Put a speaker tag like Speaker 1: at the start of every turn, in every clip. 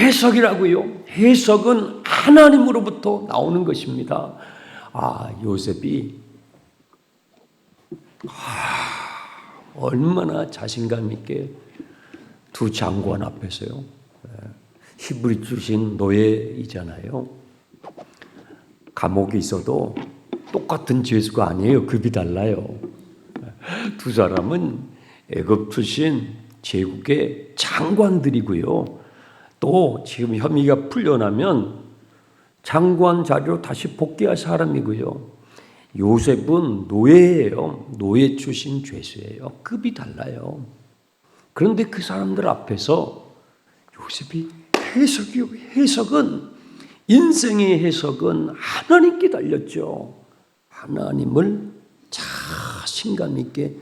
Speaker 1: 해석이라고요. 해석은 하나님으로부터 나오는 것입니다. 요셉이 얼마나 자신감 있게 두 장관 앞에서요. 히브리 출신 노예이잖아요. 감옥에 있어도 똑같은 죄수가 아니에요. 급이 달라요. 두 사람은 애굽 출신 제국의 장관들이고요. 또 지금 혐의가 풀려나면 장관 자리로 다시 복귀할 사람이고요. 요셉은 노예예요. 노예 출신 죄수예요. 급이 달라요. 그런데 그 사람들 앞에서 요셉이 해석은 인생의 해석은 하나님께 달렸죠. 하나님을 자신감 있게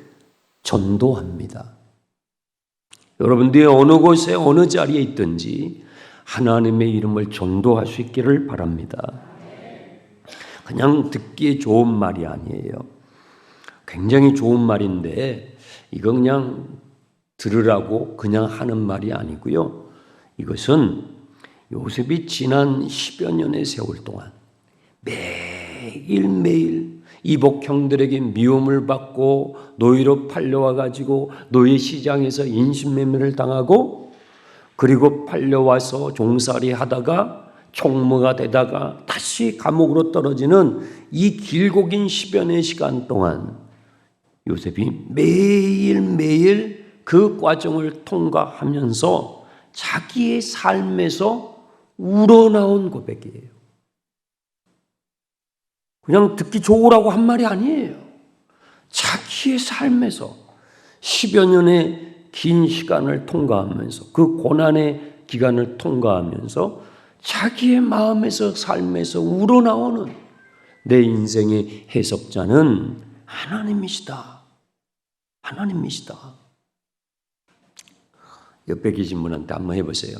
Speaker 1: 전도합니다. 여러분들이 어느 곳에 어느 자리에 있든지 하나님의 이름을 전도할 수 있기를 바랍니다. 그냥 듣기에 좋은 말이 아니에요. 굉장히 좋은 말인데 이거 그냥 들으라고 그냥 하는 말이 아니고요. 이것은 요셉이 지난 10여 년의 세월 동안 매일매일 이복 형들에게 미움을 받고 노예로 팔려와 가지고 노예 시장에서 인신매매를 당하고 그리고 팔려와서 종살이 하다가 총무가 되다가 다시 감옥으로 떨어지는 이 길고 긴 10여 년의 시간 동안 요셉이 매일매일 그 과정을 통과하면서 자기의 삶에서 우러나온 고백이에요. 그냥 듣기 좋으라고 한 말이 아니에요. 자기의 삶에서 10여 년의 긴 시간을 통과하면서 그 고난의 기간을 통과하면서 자기의 마음에서 삶에서 우러나오는 내 인생의 해석자는 하나님이시다. 하나님이시다. 옆에 계신 분한테 한번 해보세요.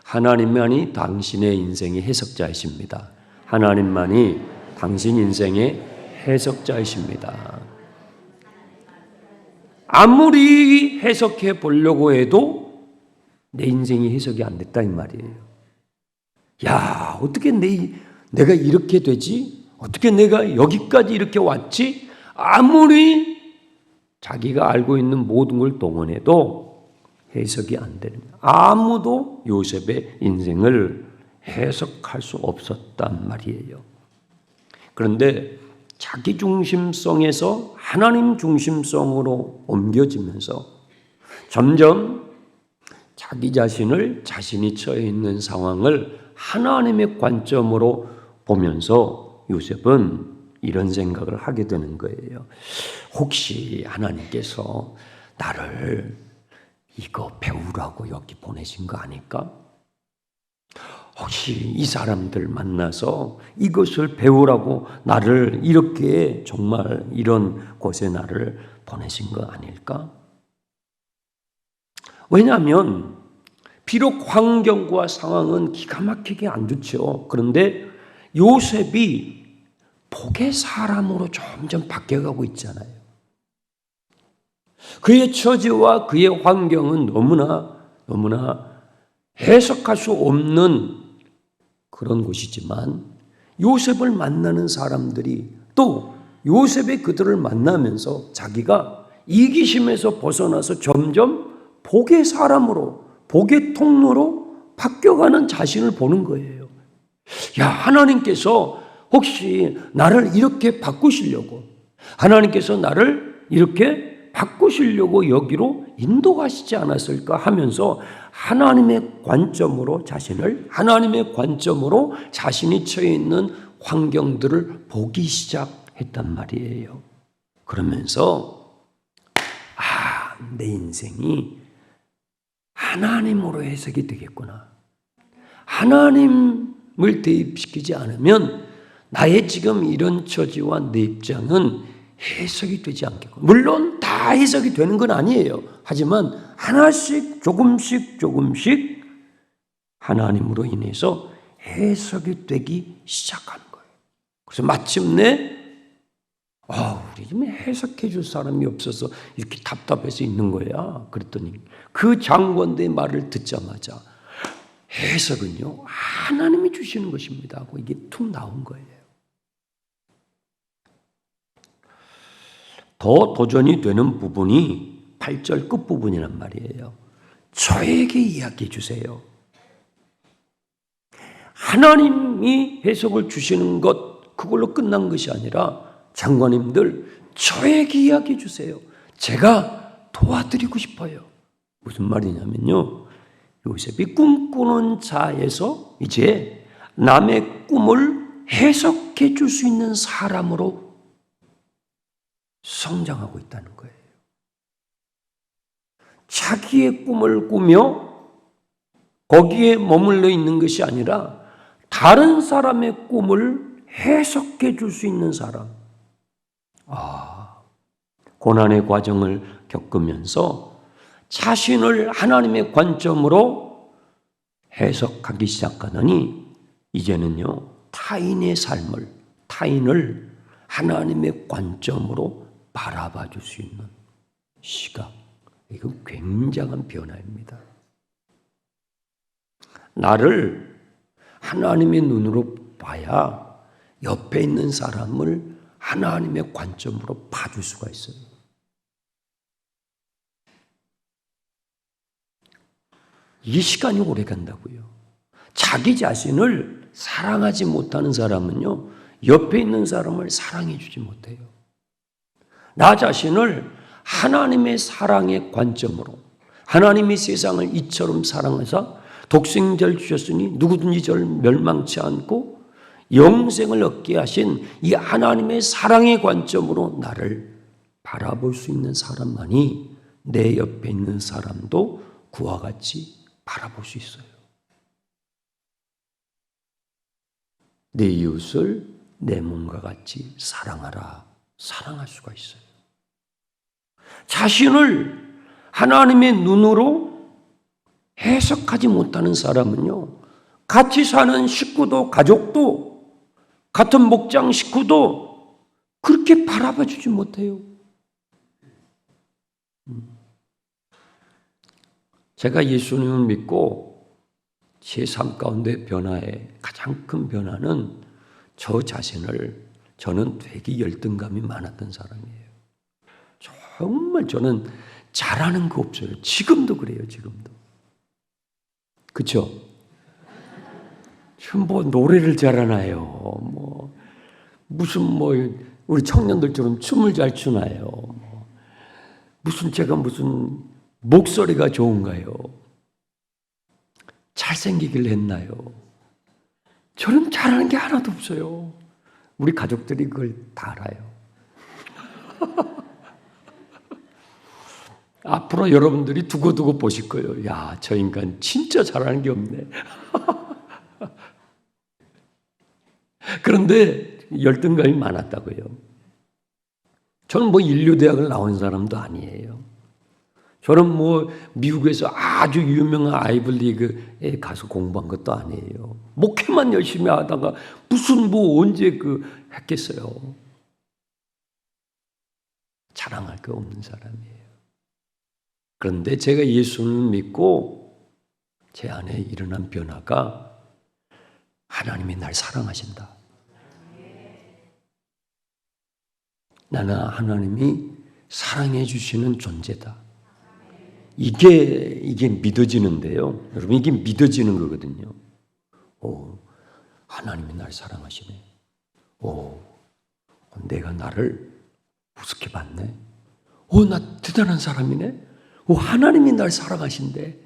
Speaker 1: 하나님만이 당신의 인생의 해석자이십니다. 하나님만이 당신 인생의 해석자이십니다. 아무리 해석해 보려고 해도 내 인생이 해석이 안 됐다 이 말이에요. 야, 어떻게 내가 이렇게 되지? 어떻게 내가 여기까지 이렇게 왔지? 아무리 자기가 알고 있는 모든 걸 동원해도 해석이 안 되는 거예요. 아무도 요셉의 인생을 해석할 수 없었단 말이에요. 그런데 자기 중심성에서 하나님 중심성으로 옮겨지면서 점점 자기 자신을 자신이 처해 있는 상황을 하나님의 관점으로 보면서 요셉은 이런 생각을 하게 되는 거예요. 혹시 하나님께서 나를 이거 배우라고 여기 보내신 거 아닐까? 혹시 이 사람들 만나서 이것을 배우라고 나를 이렇게 정말 이런 곳에 나를 보내신 거 아닐까? 왜냐하면 비록 환경과 상황은 기가 막히게 안 좋죠. 그런데 요셉이 복의 사람으로 점점 바뀌어가고 있잖아요. 그의 처지와 그의 환경은 너무나 해석할 수 없는 그런 곳이지만 요셉을 만나는 사람들이 또 요셉의 그들을 만나면서 자기가 이기심에서 벗어나서 점점 복의 사람으로 복의 통로로 바뀌어가는 자신을 보는 거예요. 야, 하나님께서 혹시 나를 이렇게 바꾸시려고 하나님께서 나를 이렇게 바꾸시려고 여기로 인도하시지 않았을까 하면서 하나님의 관점으로 하나님의 관점으로 자신이 처해 있는 환경들을 보기 시작했단 말이에요. 그러면서 내 인생이 하나님으로 해석이 되겠구나. 하나님을 대입시키지 않으면 나의 지금 이런 처지와 내 입장은 해석이 되지 않겠고, 물론 다 해석이 되는 건 아니에요. 하지만 하나씩 조금씩 하나님으로 인해서 해석이 되기 시작하는 거예요. 그래서 마침내 우리 좀 해석해 줄 사람이 없어서 이렇게 답답해서 있는 거야. 그랬더니 그 장관의 말을 듣자마자 해석은요, 하나님이 주시는 것입니다 하고 이게 툭 나온 거예요. 더 도전이 되는 부분이 8절 끝부분이란 말이에요. 저에게 이야기해 주세요. 하나님이 해석을 주시는 것, 그걸로 끝난 것이 아니라 장관님들 저에게 이야기해 주세요. 제가 도와드리고 싶어요. 무슨 말이냐면요, 요셉이 꿈꾸는 자에서 이제 남의 꿈을 해석해 줄 수 있는 사람으로 성장하고 있다는 거예요. 자기의 꿈을 꾸며 거기에 머물러 있는 것이 아니라 다른 사람의 꿈을 해석해 줄 수 있는 사람. 고난의 과정을 겪으면서 자신을 하나님의 관점으로 해석하기 시작하더니 이제는요, 타인의 삶을, 타인을 하나님의 관점으로 바라봐 줄 수 있는 시각. 이건 굉장한 변화입니다. 나를 하나님의 눈으로 봐야 옆에 있는 사람을 하나님의 관점으로 봐줄 수가 있어요. 이 시간이 오래 간다고요. 자기 자신을 사랑하지 못하는 사람은요, 옆에 있는 사람을 사랑해 주지 못해요. 나 자신을 하나님의 사랑의 관점으로, 하나님이 세상을 이처럼 사랑하사 독생자를 주셨으니 누구든지 저를 멸망치 않고 영생을 얻게 하신 이 하나님의 사랑의 관점으로 나를 바라볼 수 있는 사람만이 내 옆에 있는 사람도 그와 같이 바라볼 수 있어요. 내 이웃을 내 몸과 같이 사랑하라, 사랑할 수가 있어요. 자신을 하나님의 눈으로 해석하지 못하는 사람은요, 같이 사는 식구도, 가족도, 같은 목장 식구도 그렇게 바라봐 주지 못해요. 제가 예수님을 믿고 제 삶 가운데 변화의 가장 큰 변화는 저 자신을, 저는 되게 열등감이 많았던 사람이에요. 정말 저는 잘하는 거 없어요. 지금도 그래요, 지금도. 그렇죠? 뭐 노래를 잘하나요? 무슨 우리 청년들처럼 춤을 잘 추나요? 제가 무슨 목소리가 좋은가요? 잘생기길 했나요? 저는 잘하는 게 하나도 없어요. 우리 가족들이 그걸 다 알아요. 앞으로 여러분들이 두고두고 보실 거예요. 야, 저 인간 진짜 잘하는 게 없네. 그런데 열등감이 많았다고요. 저는 인류대학을 나온 사람도 아니에요. 저는 미국에서 아주 유명한 아이블리그에 가서 공부한 것도 아니에요. 목회만 열심히 하다가 무슨 언제 했겠어요. 자랑할 거 없는 사람이에요. 그런데 제가 예수님을 믿고 제 안에 일어난 변화가 하나님이 날 사랑하신다. 나는 하나님이 사랑해 주시는 존재다. 이게 믿어지는데요. 여러분, 이게 믿어지는 거거든요. 하나님이 날 사랑하시네. 내가 나를 우습게 봤네. 나 대단한 사람이네. 하나님이 날 사랑하신대.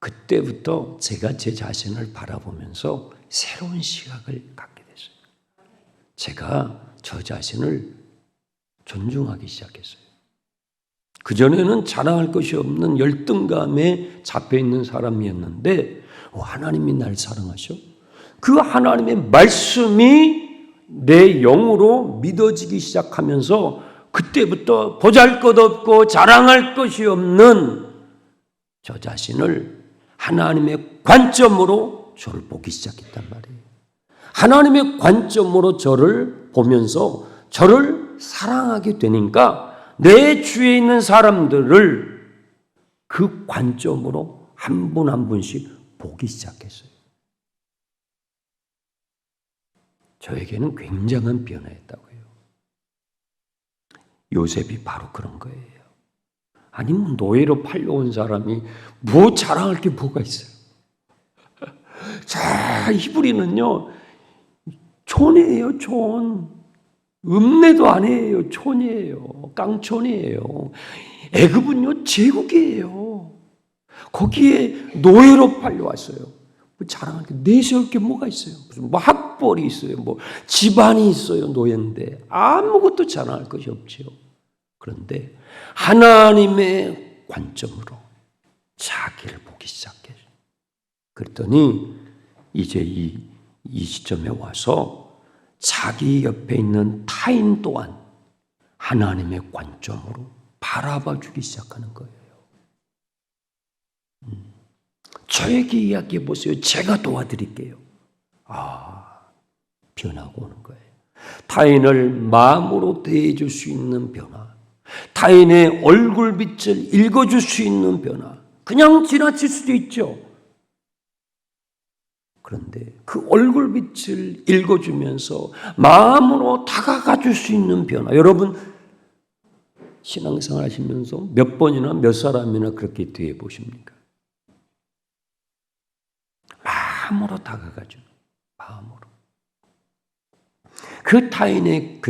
Speaker 1: 그때부터 제가 제 자신을 바라보면서 새로운 시각을 갖게 됐어요. 제가 저 자신을 존중하기 시작했어요. 그전에는 자랑할 것이 없는 열등감에 잡혀있는 사람이었는데 하나님이 날 사랑하셔? 그 하나님의 말씀이 내 영으로 믿어지기 시작하면서 그때부터 보잘것없고 자랑할 것이 없는 저 자신을 하나님의 관점으로 저를 보기 시작했단 말이에요. 하나님의 관점으로 저를 보면서 저를 사랑하게 되니까 내 주위에 있는 사람들을 그 관점으로 한 분 한 분씩 보기 시작했어요. 저에게는 굉장한 변화였다고요. 요셉이 바로 그런 거예요. 아니, 노예로 팔려온 사람이 뭐 자랑할 게 뭐가 있어요? 자, 히브리는요, 촌이에요, 촌. 읍내도 아니에요, 촌이에요. 깡촌이에요. 애굽은요, 제국이에요. 거기에 노예로 팔려왔어요. 뭐 자랑할 게, 내세울 게 뭐가 있어요? 무슨 뭐 학벌이 있어요, 뭐 집안이 있어요, 노예인데. 아무것도 자랑할 것이 없지요. 그런데 하나님의 관점으로 자기를 보기 시작해요. 그랬더니 이제 이 시점에 와서 자기 옆에 있는 타인 또한 하나님의 관점으로 바라봐 주기 시작하는 거예요. 저에게 이야기해 보세요. 제가 도와드릴게요. 변화가 오는 거예요. 타인을 마음으로 대해줄 수 있는 변화. 타인의 얼굴빛을 읽어줄 수 있는 변화. 그냥 지나칠 수도 있죠. 그런데 그 얼굴빛을 읽어주면서 마음으로 다가가 줄 수 있는 변화. 여러분, 신앙생활 하시면서 몇 번이나 몇 사람이나 그렇게 대해 보십니까? 마음으로 다가가죠. 마음으로. 그 타인의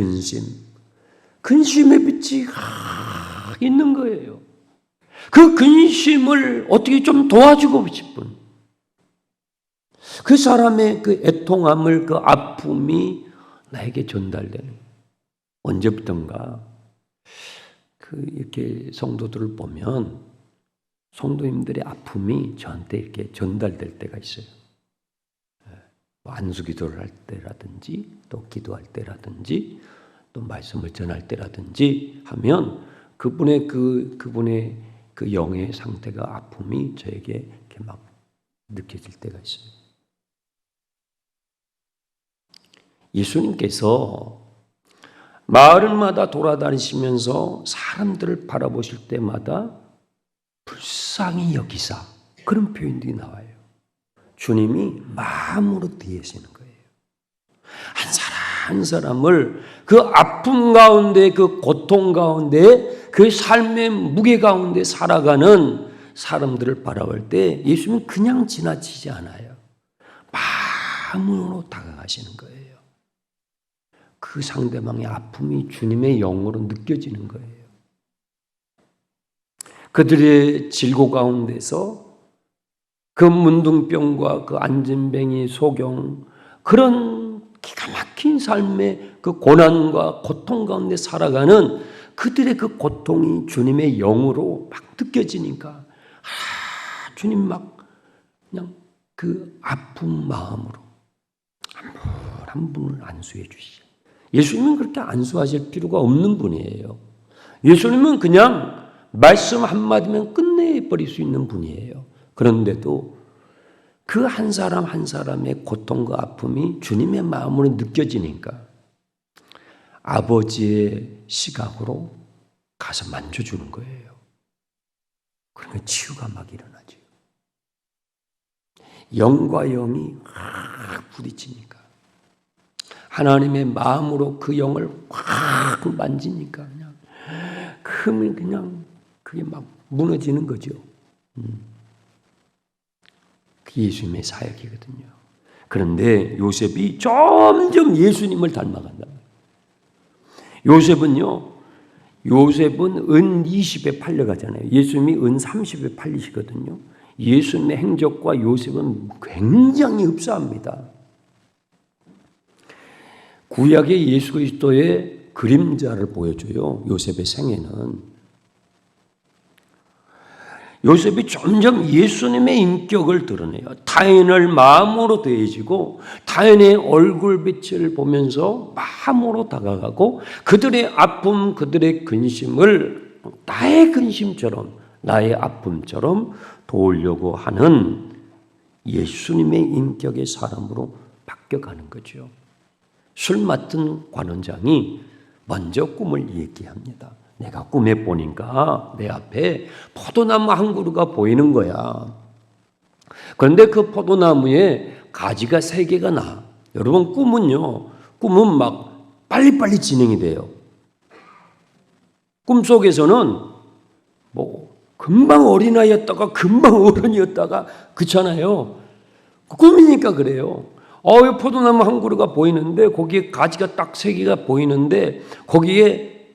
Speaker 1: 근심의 빛이 있는 거예요. 그 근심을 어떻게 좀 도와주고 싶은 그 사람의 그 애통함을, 그 아픔이 나에게 전달되는. 언제부턴가 이렇게 성도들을 보면 성도님들의 아픔이 저한테 이렇게 전달될 때가 있어요. 안수 기도를 할 때라든지, 또 기도할 때라든지, 또 말씀을 전할 때라든지 하면 그분의 그 영의 상태가, 아픔이 저에게 이렇게 막 느껴질 때가 있어요. 예수님께서 마을마다 돌아다니시면서 사람들을 바라보실 때마다 불쌍히 여기사, 그런 표현들이 나와요. 주님이 마음으로 대하시는 거예요. 한 사람 한 사람을 그 아픔 가운데, 그 고통 가운데, 그 삶의 무게 가운데 살아가는 사람들을 바라볼 때 예수님은 그냥 지나치지 않아요. 마음으로 다가가시는 거예요. 그 상대방의 아픔이 주님의 영으로 느껴지는 거예요. 그들의 질고 가운데서 그 문둥병과 그 안진뱅이 소경, 그런 기가 막힌 삶의 그 고난과 고통 가운데 살아가는 그들의 그 고통이 주님의 영으로 막 느껴지니까 주님 막 그냥 그 아픈 마음으로 한 분 한 분을 안수해 주시죠. 예수님은 그렇게 안수하실 필요가 없는 분이에요. 예수님은 그냥 말씀 한마디면 끝내버릴 수 있는 분이에요. 그런데도 그 한 사람 한 사람의 고통과 아픔이 주님의 마음으로 느껴지니까 아버지의 시각으로 가서 만져주는 거예요. 그러면 치유가 막 일어나죠. 영과 영이 부딪히니까, 하나님의 마음으로 그 영을 확 만지니까 그냥 그게 막 무너지는 거죠. 그게 예수님의 사역이거든요. 그런데 요셉이 점점 예수님을 닮아간다. 요셉은 은 20에 팔려가잖아요. 예수님이 은 30에 팔리시거든요. 예수님의 행적과 요셉은 굉장히 흡사합니다. 구약의 예수 그리스도의 그림자를 보여줘요. 요셉의 생애는. 요셉이 점점 예수님의 인격을 드러내요. 타인을 마음으로 대해지고 타인의 얼굴빛을 보면서 마음으로 다가가고 그들의 아픔, 그들의 근심을 나의 근심처럼, 나의 아픔처럼 도우려고 하는 예수님의 인격의 사람으로 바뀌어가는 거죠. 술 맡은 관원장이 먼저 꿈을 얘기합니다. 내가 꿈에 보니까 내 앞에 포도나무 한 그루가 보이는 거야. 그런데 그 포도나무에 가지가 3개가 나. 여러분 꿈은 막 빨리빨리 진행이 돼요. 꿈속에서는 뭐 금방 어린아이였다가 금방 어른이었다가 그렇잖아요. 꿈이니까 그래요. 포도나무 한 그루가 보이는데 거기에 가지가 딱 3개가 보이는데 거기에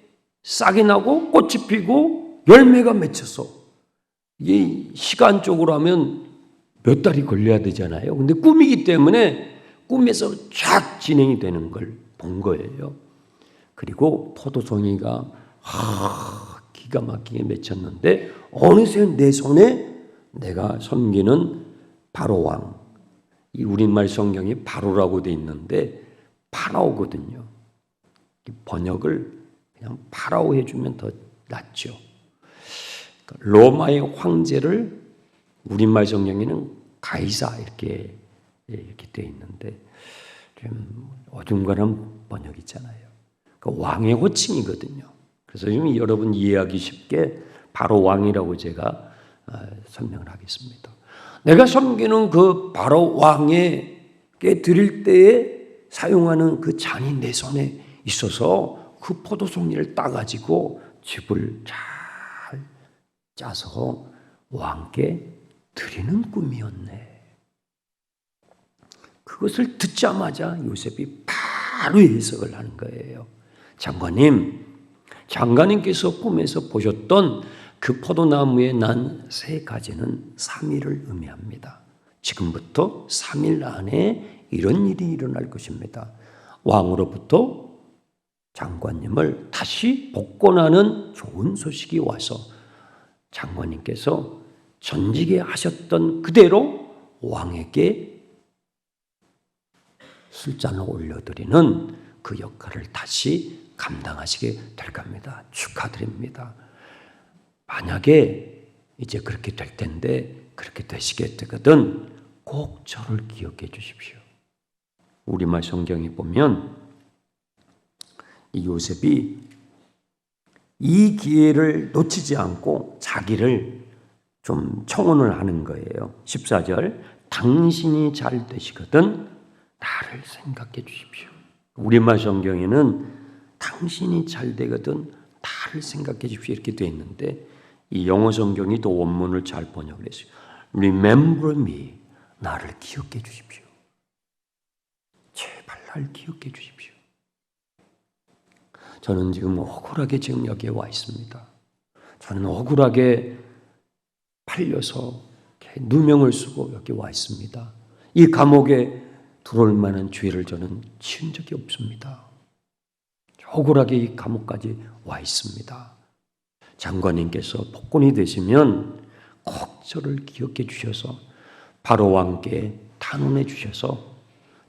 Speaker 1: 싹이 나고 꽃이 피고 열매가 맺혀서 이게 시간적으로 하면 몇 달이 걸려야 되잖아요. 근데 꿈이기 때문에 꿈에서 쫙 진행이 되는 걸 본 거예요. 그리고 포도송이가 기가 막히게 맺혔는데 어느새 내 손에 내가 섬기는 바로 왕, 이 우리말 성경에 바로라고 돼 있는데 파라오거든요. 번역을 그냥 파라오 해주면 더 낫죠. 로마의 황제를 우리말 성경에는 가이사 이렇게 돼 있는데 좀 어중간한 번역이잖아요. 왕의 호칭이거든요. 그래서 좀 여러분 이해하기 쉽게 바로 왕이라고 제가 설명을 하겠습니다. 내가 섬기는 그 바로 왕에게 드릴 때에 사용하는 그 잔이 내 손에 있어서 그 포도송이를 따가지고 즙을 잘 짜서 왕께 드리는 꿈이었네. 그것을 듣자마자 요셉이 바로 해석을 하는 거예요. 장관님께서 꿈에서 보셨던 그 포도나무에 난 3가지는 3일을 의미합니다. 지금부터 3일 안에 이런 일이 일어날 것입니다. 왕으로부터 장관님을 다시 복권하는 좋은 소식이 와서 장관님께서 전직에 하셨던 그대로 왕에게 술잔을 올려드리는 그 역할을 다시 감당하시게 될 겁니다. 축하드립니다. 만약에 이제 그렇게 될 텐데 그렇게 되시게 되거든 꼭 저를 기억해 주십시오. 우리말 성경에 보면 이 요셉이 이 기회를 놓치지 않고 자기를 좀 청혼을 하는 거예요. 14절 당신이 잘 되시거든 나를 생각해 주십시오. 우리말 성경에는 당신이 잘 되거든 나를 생각해 주십시오 이렇게 되어 있는데 이 영어 성경이 또 원문을 잘 번역을 했어요. Remember me, 나를 기억해 주십시오. 제발 나를 기억해 주십시오. 저는 지금 억울하게 지금 여기에 와 있습니다. 저는 억울하게 팔려서 누명을 쓰고 여기 와 있습니다. 이 감옥에 들어올 만한 죄를 저는 지은 적이 없습니다. 억울하게 이 감옥까지 와 있습니다. 장관님께서 복권이 되시면 꼭 저를 기억해 주셔서 바로 왕께 탄원해 주셔서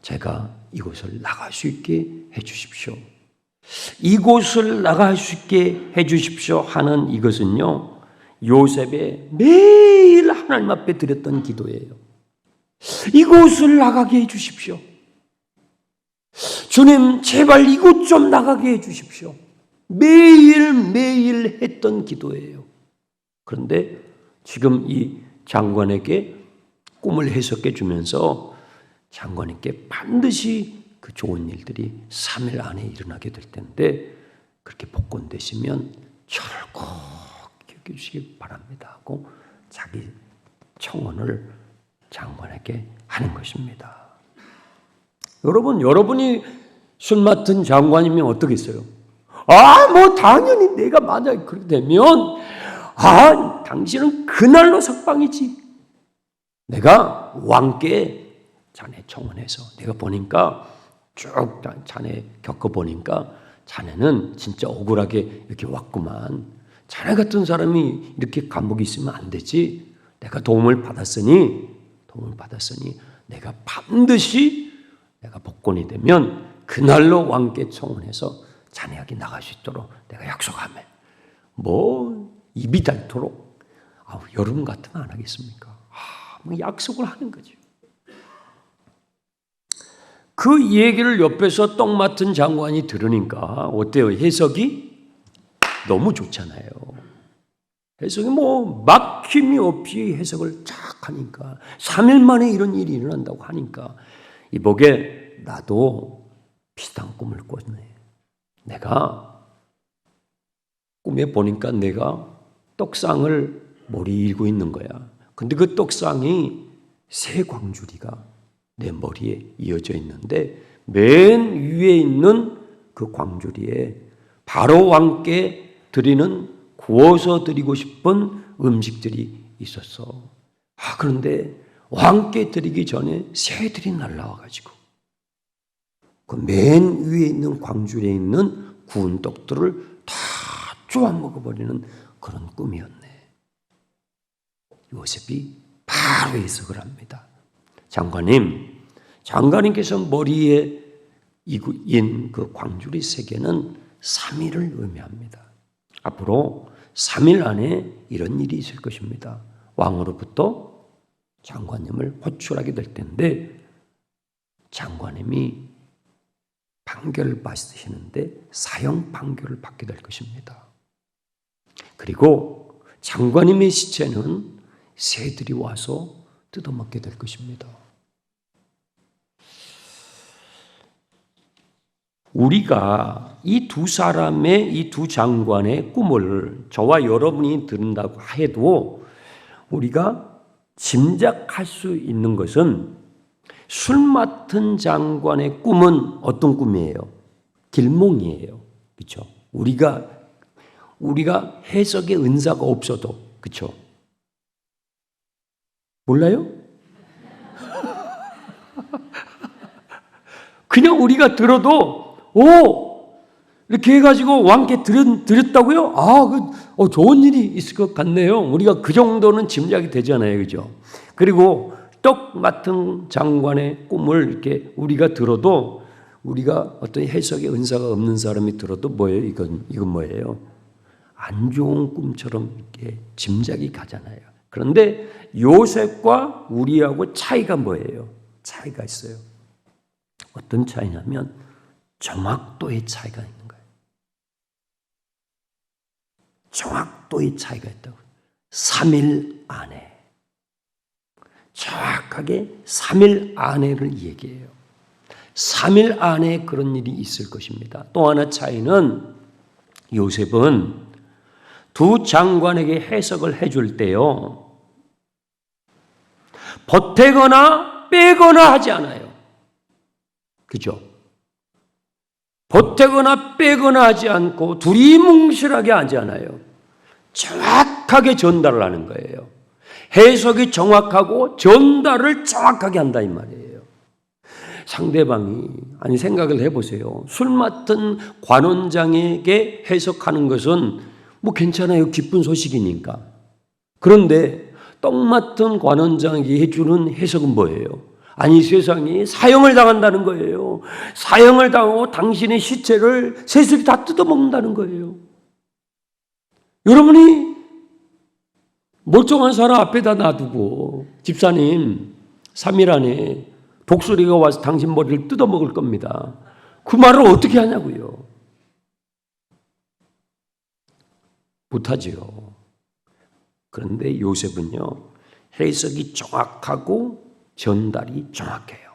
Speaker 1: 제가 이곳을 나갈 수 있게 해 주십시오. 이곳을 나갈 수 있게 해 주십시오 하는 이것은요 요셉의 매일 하나님 앞에 드렸던 기도예요. 이곳을 나가게 해 주십시오. 주님 제발 이곳 좀 나가게 해 주십시오. 매일매일 했던 기도예요. 그런데 지금 이 장관에게 꿈을 해석해 주면서 장관님께 반드시 그 좋은 일들이 3일 안에 일어나게 될 텐데 그렇게 복권되시면 저를 꼭 기억해 주시기 바랍니다 하고 자기 청혼을 장관에게 하는 것입니다. 여러분이 술 맡은 장관이면 어떻겠어요? 당연히 내가 만약에 그렇게 되면 당신은 그날로 석방이지. 내가 왕께 자네 청혼해서 내가 보니까 쭉 자네 겪어보니까 자네는 진짜 억울하게 이렇게 왔구만. 자네 같은 사람이 이렇게 감옥에 있으면 안 되지. 내가 도움을 받았으니 내가 반드시 내가 복권이 되면 그날로 왕께 청혼해서 자네에게 나갈 수 있도록 내가 약속하면 입이 닳도록 여러분 같으면 안 하겠습니까? 약속을 하는 거죠. 그 얘기를 옆에서 떡 맡은 장관이 들으니까 어때요? 해석이 너무 좋잖아요. 해석이 뭐 막힘이 없이 해석을 쫙 하니까 3일 만에 이런 일이 일어난다고 하니까 이복에 나도 비슷한 꿈을 꿨네. 내가 꿈에 보니까 내가 떡상을 머리에 일고 있는 거야. 근데 그 떡상이 세 광주리가 내 머리에 이어져 있는데 맨 위에 있는 그 광주리에 바로 왕께 드리는 구워서 드리고 싶은 음식들이 있었어. 그런데 왕께 드리기 전에 새들이 날라와가지고 그 맨 위에 있는 광주리에 있는 구운 떡들을 다 쪼아 먹어버리는 그런 꿈이었네. 요셉이 바로 해석을 합니다. 장관님께서 머리에 인 그 광주리 세 개는 3일을 의미합니다. 앞으로 3일 안에 이런 일이 있을 것입니다. 왕으로부터 장관님을 호출하게 될 텐데 장관님이 판결을 받으시는데 사형 판결을 받게 될 것입니다. 그리고 장관님의 시체는 새들이 와서 뜯어먹게 될 것입니다. 우리가 이 두 사람의, 이 두 장관의 꿈을 저와 여러분이 들은다고 해도 우리가 짐작할 수 있는 것은 술 맡은 장관의 꿈은 어떤 꿈이에요? 길몽이에요. 그렇죠? 우리가 해석의 은사가 없어도, 그렇죠? 몰라요? 그냥 우리가 들어도 이렇게 해가지고 왕께 드렸다고요? 좋은 일이 있을 것 같네요. 우리가 그 정도는 짐작이 되잖아요, 그죠? 그리고 떡 맡은 장관의 꿈을 이렇게 우리가 들어도 우리가 어떤 해석의 은사가 없는 사람이 들어도 뭐예요? 이건 뭐예요? 안 좋은 꿈처럼 이렇게 짐작이 가잖아요. 그런데 요셉과 우리하고 차이가 뭐예요? 차이가 있어요. 어떤 차이냐면 정확도의 차이가 있는 거예요. 정확도의 차이가 있다고. 3일 안에. 정확하게 3일 안에를 얘기해요. 3일 안에 그런 일이 있을 것입니다. 또 하나 차이는 요셉은 두 장관에게 해석을 해줄 때요. 보태거나 빼거나 하지 않아요. 그죠? 보태거나 빼거나 하지 않고 두리뭉실하게 하지 않아요. 정확하게 전달을 하는 거예요. 해석이 정확하고 전달을 정확하게 한다 이 말이에요. 상대방이 생각을 해보세요. 술 맡은 관원장에게 해석하는 것은 뭐 괜찮아요. 기쁜 소식이니까. 그런데 떡 맡은 관원장에게 해주는 해석은 뭐예요? 세상이 사형을 당한다는 거예요. 사형을 당하고 당신의 시체를 새들이 다 뜯어먹는다는 거예요. 여러분이 멀쩡한 사람 앞에다 놔두고 집사님 3일 안에 독수리가 와서 당신 머리를 뜯어먹을 겁니다. 그 말을 어떻게 하냐고요. 못하지요. 그런데 요셉은요. 해석이 정확하고 전달이 정확해요.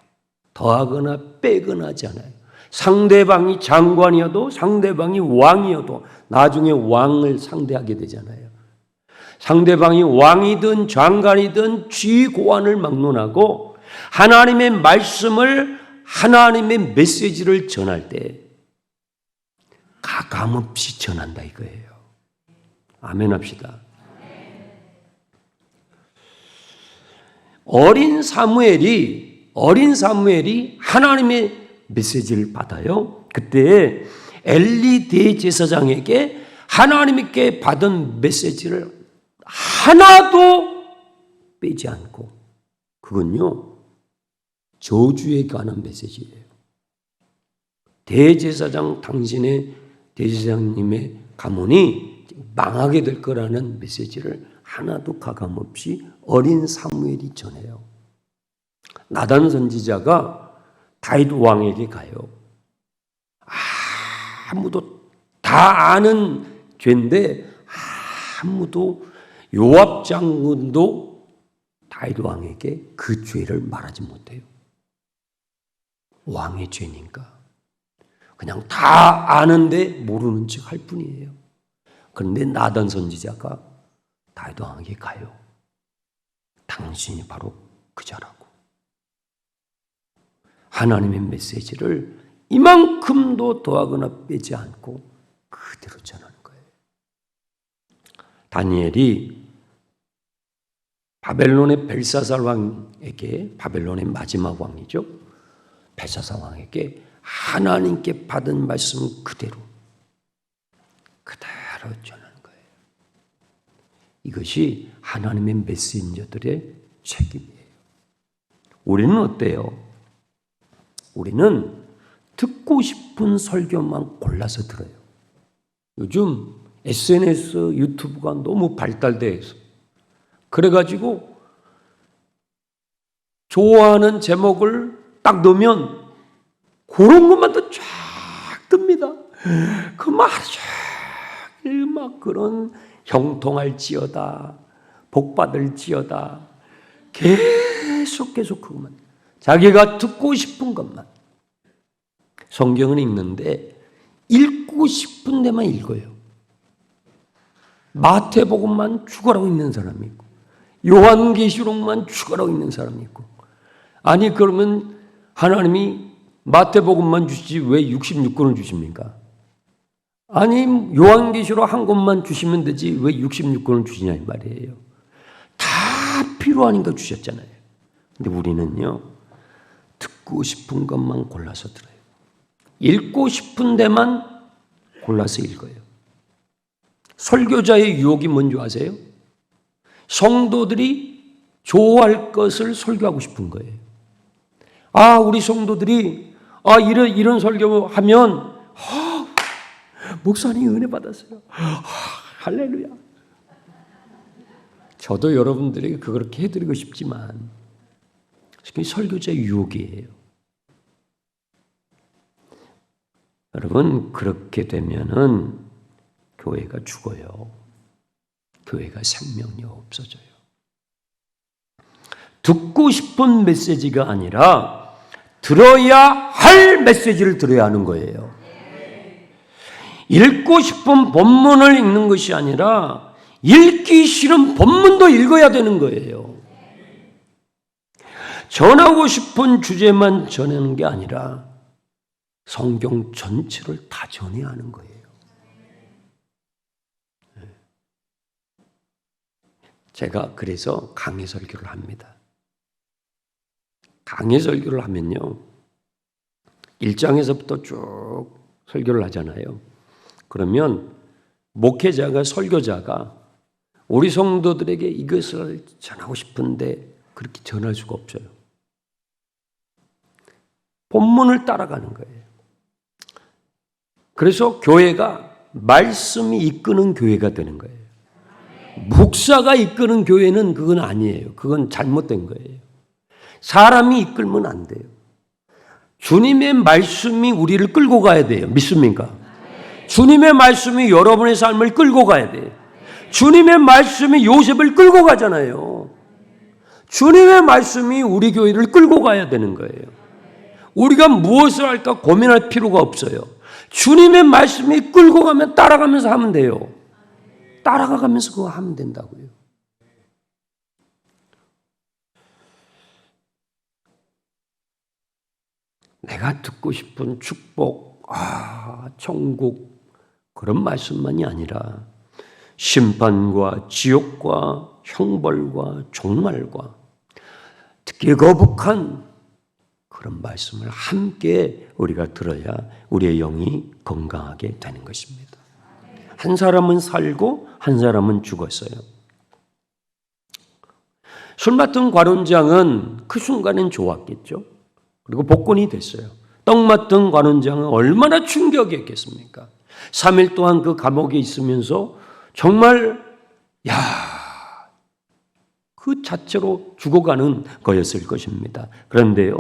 Speaker 1: 더하거나 빼거나 하지 않아요. 상대방이 장관이어도 상대방이 왕이어도 나중에 왕을 상대하게 되잖아요. 상대방이 왕이든 장관이든 쥐고안을 막론하고 하나님의 말씀을 하나님의 메시지를 전할 때 가감없이 전한다 이거예요. 아멘 합시다. 어린 사무엘이 하나님의 메시지를 받아요. 그때 엘리 대제사장에게 하나님께 받은 메시지를 하나도 빼지 않고 그건요 저주에 관한 메시지예요. 당신의 대제사장님의 가문이 망하게 될 거라는 메시지를 하나도 가감없이 어린 사무엘이 전해요. 나단 선지자가 다윗 왕에게 가요. 아무도 다 아는 죄인데 아무도 요압 장군도 다윗 왕에게 그 죄를 말하지 못해요. 왕의 죄니까. 그냥 다 아는데 모르는 척 할 뿐이에요. 그런데 나단 선지자가 다윗 왕에게 가요. 당신이 바로 그자라고. 하나님의 메시지를 이만큼도 더하거나 빼지 않고 그대로 전하는 거예요. 다니엘이 바벨론의 벨사살 왕에게, 바벨론의 마지막 왕이죠, 벨사살 왕에게 하나님께 받은 말씀 그대로 전하는 거예요. 이것이 하나님의 메신저들의 책임이에요. 우리는 어때요? 우리는 듣고 싶은 설교만 골라서 들어요. 요즘 SNS, 유튜브가 너무 발달돼 있어. 그래가지고 좋아하는 제목을 딱 넣으면 그런 것만 또 쫙 뜹니다. 그 말 종일 막 그런 형통할지어다, 복받을지어다, 계속 그것만, 자기가 듣고 싶은 것만. 성경은 읽는데 읽고 싶은 데만 읽어요. 마태복음만 죽어라고 읽는 사람이 있고, 요한계시록만 죽어라고 읽는 사람이 있고. 아니 그러면 하나님이 마태복음만 주시지 왜 66권을 주십니까? 아니 요한계시록 한 권만 주시면 되지 왜 66권을 주시냐 이 말이에요. 다 필요하니까 주셨잖아요. 근데 우리는요, 듣고 싶은 것만 골라서 들어요. 읽고 싶은 데만 골라서 읽어요. 설교자의 유혹이 뭔지 아세요? 성도들이 좋아할 것을 설교하고 싶은 거예요. 아, 우리 성도들이 이런 설교하면 목사님 은혜 받았어요. 할렐루야. 저도 여러분들에게 그렇게 해드리고 싶지만 그게 설교자의 유혹이에요. 여러분, 그렇게 되면은 교회가 죽어요. 교회가 생명이 없어져요. 듣고 싶은 메시지가 아니라 들어야 할 메시지를 들어야 하는 거예요. 읽고 싶은 본문을 읽는 것이 아니라 읽기 싫은 본문도 읽어야 되는 거예요. 전하고 싶은 주제만 전하는 게 아니라 성경 전체를 다 전해야 하는 거예요. 제가 그래서 강해 설교를 합니다. 강해 설교를 하면요, 1장에서부터 쭉 설교를 하잖아요. 그러면 목회자가, 설교자가 우리 성도들에게 이것을 전하고 싶은데 그렇게 전할 수가 없어요. 본문을 따라가는 거예요. 그래서 교회가 말씀이 이끄는 교회가 되는 거예요. 목사가 이끄는 교회는 그건 아니에요. 그건 잘못된 거예요. 사람이 이끌면 안 돼요. 주님의 말씀이 우리를 끌고 가야 돼요. 믿습니까? 주님의 말씀이 여러분의 삶을 끌고 가야 돼요. 주님의 말씀이 요셉을 끌고 가잖아요. 주님의 말씀이 우리 교회를 끌고 가야 되는 거예요. 우리가 무엇을 할까 고민할 필요가 없어요. 주님의 말씀이 끌고 가면 따라가면서 하면 돼요. 따라가면서 그거 하면 된다고요. 내가 듣고 싶은 축복, 천국, 그런 말씀만이 아니라 심판과 지옥과 형벌과 종말과 듣기 거북한 그런 말씀을 함께 우리가 들어야 우리의 영이 건강하게 되는 것입니다. 한 사람은 살고 한 사람은 죽었어요. 술 맡은 관원장은 그 순간엔 좋았겠죠. 그리고 복권이 됐어요. 떡 맡은 관원장은 얼마나 충격이었겠습니까? 3일 동안 그 감옥에 있으면서 정말 그 자체로 죽어가는 거였을 것입니다. 그런데요,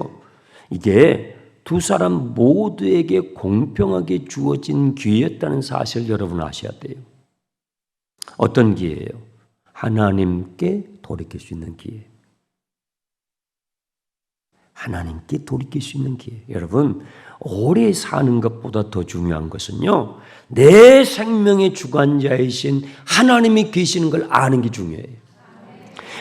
Speaker 1: 이게 두 사람 모두에게 공평하게 주어진 기회였다는 사실을 여러분 아셔야 돼요. 어떤 기회예요? 하나님께 돌이킬 수 있는 기회. 하나님께 돌이킬 수 있는 기회. 여러분, 오래 사는 것보다 더 중요한 것은요, 내 생명의 주관자이신 하나님이 계시는 걸 아는 게 중요해요.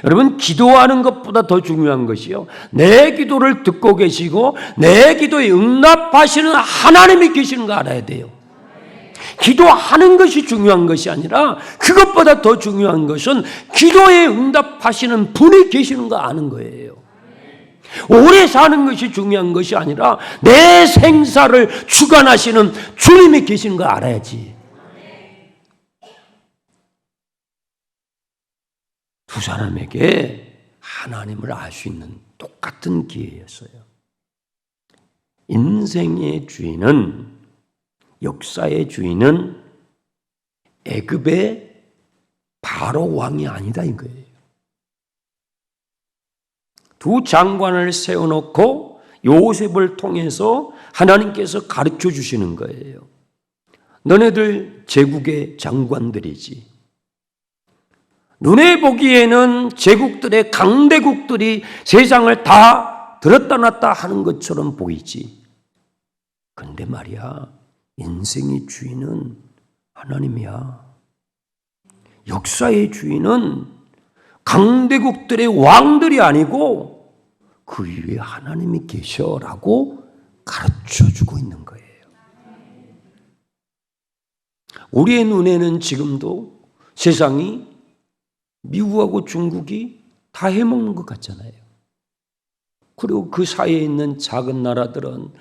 Speaker 1: 여러분, 기도하는 것보다 더 중요한 것이요, 내 기도를 듣고 계시고 내 기도에 응답하시는 하나님이 계시는 거 알아야 돼요. 기도하는 것이 중요한 것이 아니라 그것보다 더 중요한 것은 기도에 응답하시는 분이 계시는 거 아는 거예요. 오래 사는 것이 중요한 것이 아니라 내 생사를 주관하시는 주님이 계시는 걸 알아야지. 두 사람에게 하나님을 알 수 있는 똑같은 기회였어요. 인생의 주인은, 역사의 주인은 애굽의 바로 왕이 아니다 이거예요. 두 장관을 세워놓고 요셉을 통해서 하나님께서 가르쳐 주시는 거예요. 너네들 제국의 장관들이지. 눈에 보기에는 제국들의 강대국들이 세상을 다 들었다 놨다 하는 것처럼 보이지. 그런데 말이야, 인생의 주인은 하나님이야. 역사의 주인은 강대국들의 왕들이 아니고 그 위에 하나님이 계셔라고 가르쳐주고 있는 거예요. 우리의 눈에는 지금도 세상이 미국하고 중국이 다 해먹는 것 같잖아요. 그리고 그 사이에 있는 작은 나라들은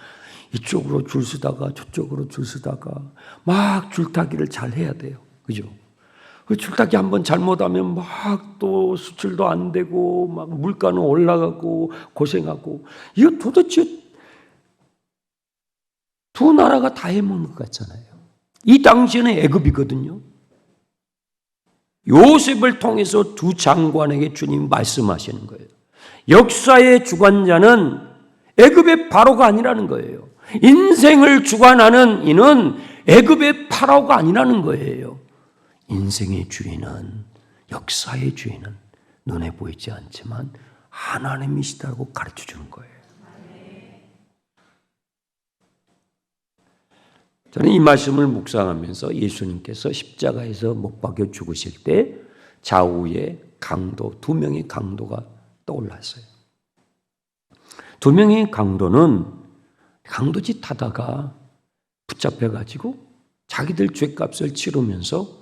Speaker 1: 이쪽으로 줄 서다가 저쪽으로 줄 서다가 막 줄타기를 잘 해야 돼요. 그죠? 그 줄타기 한번 잘못하면 막 또 수출도 안 되고 막 물가는 올라가고 고생하고, 이거 도대체 두 나라가 다 해먹는 것 같잖아요. 이 당시에는 애굽이거든요. 요셉을 통해서 두 장관에게 주님이 말씀하시는 거예요. 역사의 주관자는 애굽의 바로가 아니라는 거예요. 인생을 주관하는 이는 애굽의 파라오가 아니라는 거예요. 인생의 주인은, 역사의 주인은 눈에 보이지 않지만 하나님이시다고 가르쳐 주는 거예요. 저는 이 말씀을 묵상하면서 예수님께서 십자가에서 못 박혀 죽으실 때 좌우에 강도, 두 명의 강도가 떠올랐어요. 두 명의 강도는 강도짓 하다가 붙잡혀가지고 자기들 죄값을 치르면서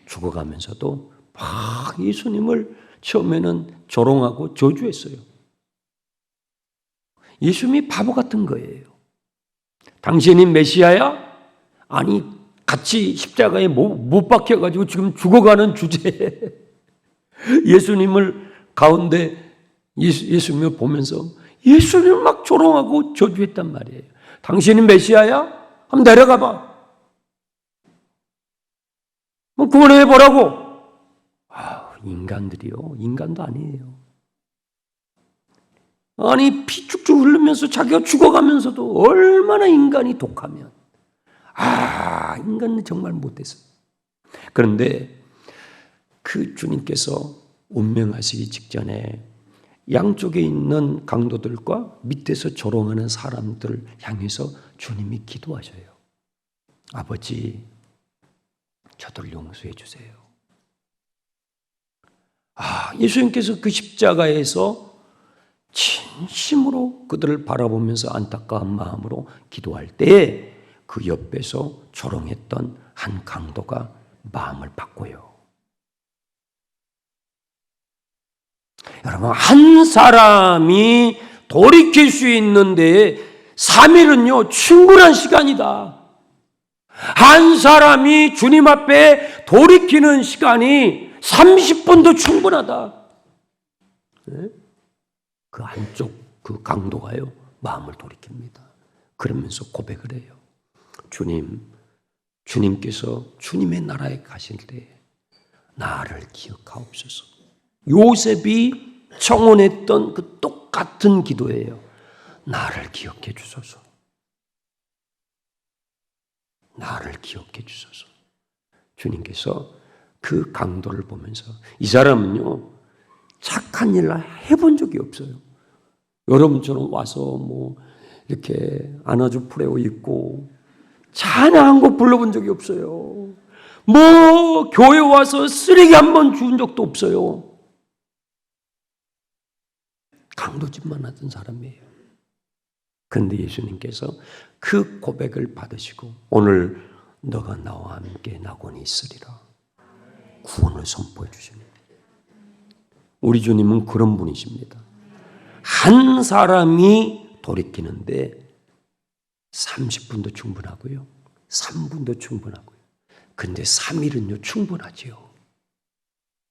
Speaker 1: 죽어가면서도 막 예수님을 처음에는 조롱하고 저주했어요. 예수님이 바보 같은 거예요. 당신이 메시아야? 아니, 같이 십자가에 못 박혀가지고 지금 죽어가는 주제에 예수님을 가운데 예수님을 보면서 예수님을 막 조롱하고 저주했단 말이에요. 당신이 메시아야? 한번 내려가 봐. 구원해 보라고. 인간들이요, 인간도 아니에요. 아니, 피 쭉쭉 흐르면서 자기가 죽어가면서도 얼마나 인간이 독하면, 인간은 정말 못됐어요. 그런데 그 주님께서 운명하시기 직전에 양쪽에 있는 강도들과 밑에서 조롱하는 사람들을 향해서 주님이 기도하셔요. 아버지, 저들 용서해 주세요. 예수님께서 그 십자가에서 진심으로 그들을 바라보면서 안타까운 마음으로 기도할 때에 그 옆에서 조롱했던 한 강도가 마음을 바꿔요. 여러분, 한 사람이 돌이킬 수 있는데 3일은요 충분한 시간이다. 한 사람이 주님 앞에 돌이키는 시간이 30분도 충분하다. 그 한쪽 그 강도가요 마음을 돌이킵니다. 그러면서 고백을 해요. 주님께서 주님의 나라에 가실 때 나를 기억하옵소서. 요셉이 청혼했던 그 똑같은 기도예요. 나를 기억해 주소서. 나를 기억해 주소서. 주님께서 그 강도를 보면서 이 사람은요, 착한 일을 해본 적이 없어요. 여러분처럼 와서 뭐 이렇게 안아주 프레오 있고 찬양한 곡 불러본 적이 없어요. 뭐 교회 와서 쓰레기 한 번 주운 적도 없어요. 강도짓만 하던 사람이에요. 그런데 예수님께서 그 고백을 받으시고 오늘 너가 나와 함께 낙원에 있으리라 구원을 선포해 주십니다. 우리 주님은 그런 분이십니다. 한 사람이 돌이키는데 30분도 충분하고요. 3분도 충분하고요. 근데 3일은요 충분하죠.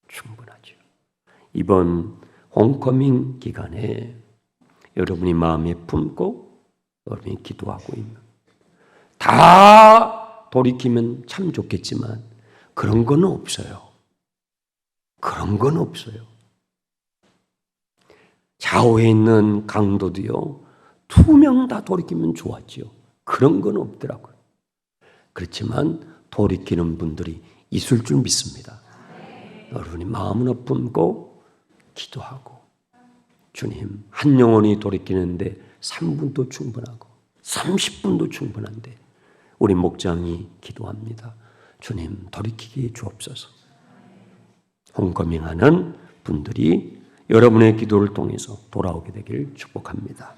Speaker 1: 충분하죠. 이번 홈커밍 기간에 여러분이 마음에 품고 여러분이 기도하고 있는 다 돌이키면 참 좋겠지만 그런 건 없어요. 그런 건 없어요. 좌우에 있는 강도도요 2명 다 돌이키면 좋았지요. 그런 건 없더라고요. 그렇지만 돌이키는 분들이 있을 줄 믿습니다. 여러분이 마음을 품고 기도하고 주님 한 영혼이 돌이키는데 3분도 충분하고 30분도 충분한데 우리 목장이 기도합니다. 주님 돌이키게 주옵소서. 홈커밍하는 분들이 여러분의 기도를 통해서 돌아오게 되길 축복합니다.